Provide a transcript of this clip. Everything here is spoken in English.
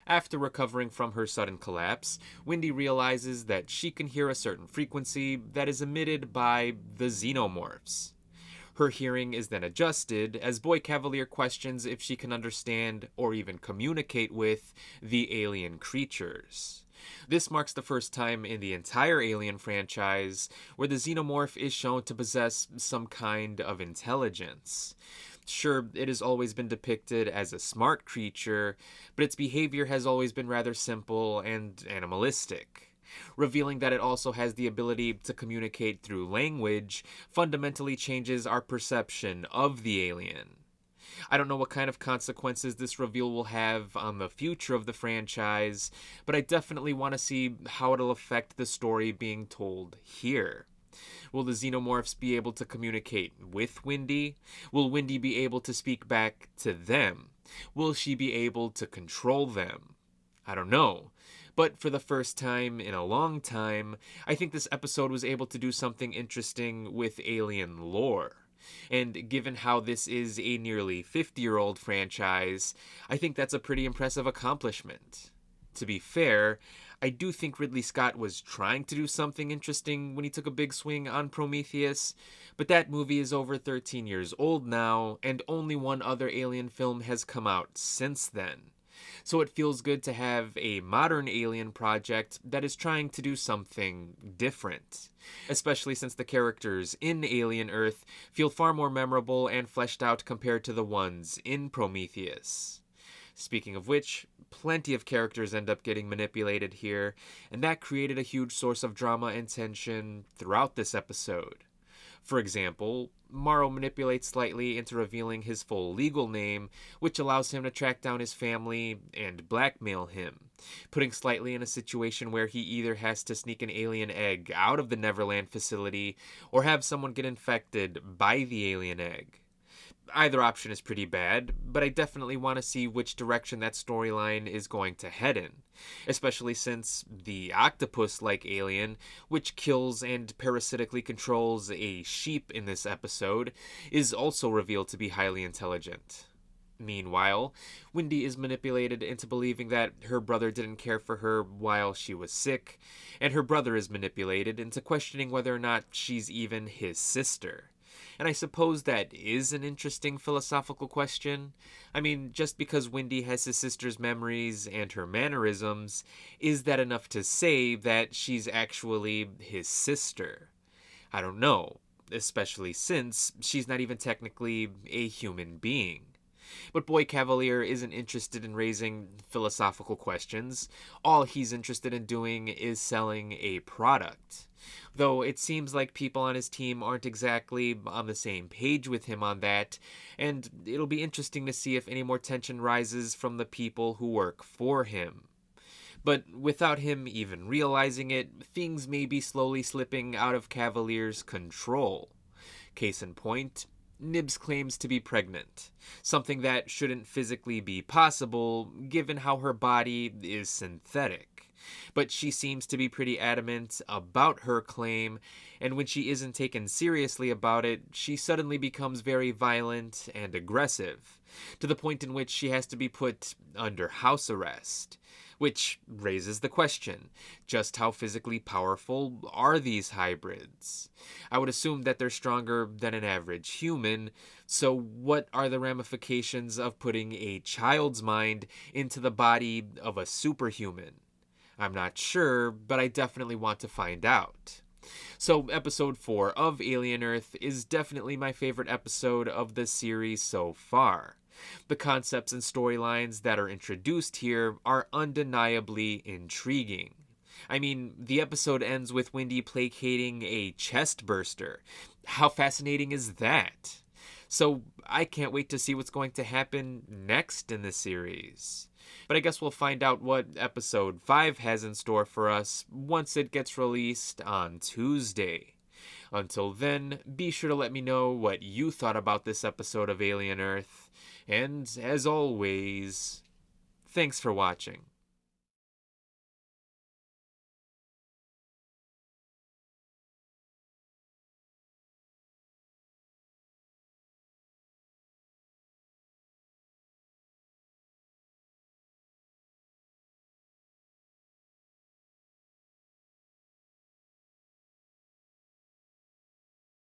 After recovering from her sudden collapse, Wendy realizes that she can hear a certain frequency that is emitted by the xenomorphs. Her hearing is then adjusted as Boy Cavalier questions if she can understand or even communicate with the alien creatures. This marks the first time in the entire Alien franchise where the xenomorph is shown to possess some kind of intelligence. Sure, it has always been depicted as a smart creature, but its behavior has always been rather simple and animalistic. Revealing that it also has the ability to communicate through language fundamentally changes our perception of the alien. I don't know what kind of consequences this reveal will have on the future of the franchise, but I definitely want to see how it'll affect the story being told here. Will the xenomorphs be able to communicate with Wendy? Will Wendy be able to speak back to them? Will she be able to control them? I don't know. But for the first time in a long time, I think this episode was able to do something interesting with alien lore. And given how this is a nearly 50-year-old franchise, I think that's a pretty impressive accomplishment. To be fair, I do think Ridley Scott was trying to do something interesting when he took a big swing on Prometheus, but that movie is over 13 years old now, and only one other Alien film has come out since then. So it feels good to have a modern Alien project that is trying to do something different, especially since the characters in Alien Earth feel far more memorable and fleshed out compared to the ones in Prometheus. Speaking of which, plenty of characters end up getting manipulated here, and that created a huge source of drama and tension throughout this episode. For example, Morrow manipulates slightly into revealing his full legal name, which allows him to track down his family and blackmail him, putting Slightly in a situation where he either has to sneak an alien egg out of the Neverland facility or have someone get infected by the alien egg. Either option is pretty bad, but I definitely want to see which direction that storyline is going to head in, especially since the octopus-like alien, which kills and parasitically controls a sheep in this episode, is also revealed to be highly intelligent. Meanwhile, Wendy is manipulated into believing that her brother didn't care for her while she was sick, and her brother is manipulated into questioning whether or not she's even his sister. And I suppose that is an interesting philosophical question. I mean, just because Wendy has his sister's memories and her mannerisms, is that enough to say that she's actually his sister? I don't know, especially since she's not even technically a human being. But Boy Cavalier isn't interested in raising philosophical questions. All he's interested in doing is selling a product. Though it seems like people on his team aren't exactly on the same page with him on that, and it'll be interesting to see if any more tension rises from the people who work for him. But without him even realizing it, things may be slowly slipping out of Cavalier's control. Case in point, Nibs claims to be pregnant, something that shouldn't physically be possible given how her body is synthetic. But she seems to be pretty adamant about her claim, and when she isn't taken seriously about it, she suddenly becomes very violent and aggressive, to the point in which she has to be put under house arrest. Which raises the question, just how physically powerful are these hybrids? I would assume that they're stronger than an average human, so what are the ramifications of putting a child's mind into the body of a superhuman? I'm not sure, but I definitely want to find out. So, episode 4 of Alien Earth is definitely my favorite episode of the series so far. The concepts and storylines that are introduced here are undeniably intriguing. I mean, the episode ends with Wendy placating a chest burster. How fascinating is that? So, I can't wait to see what's going to happen next in the series. But I guess we'll find out what episode 5 has in store for us once it gets released on Tuesday. Until then, be sure to let me know what you thought about this episode of Alien Earth. And as always, thanks for watching.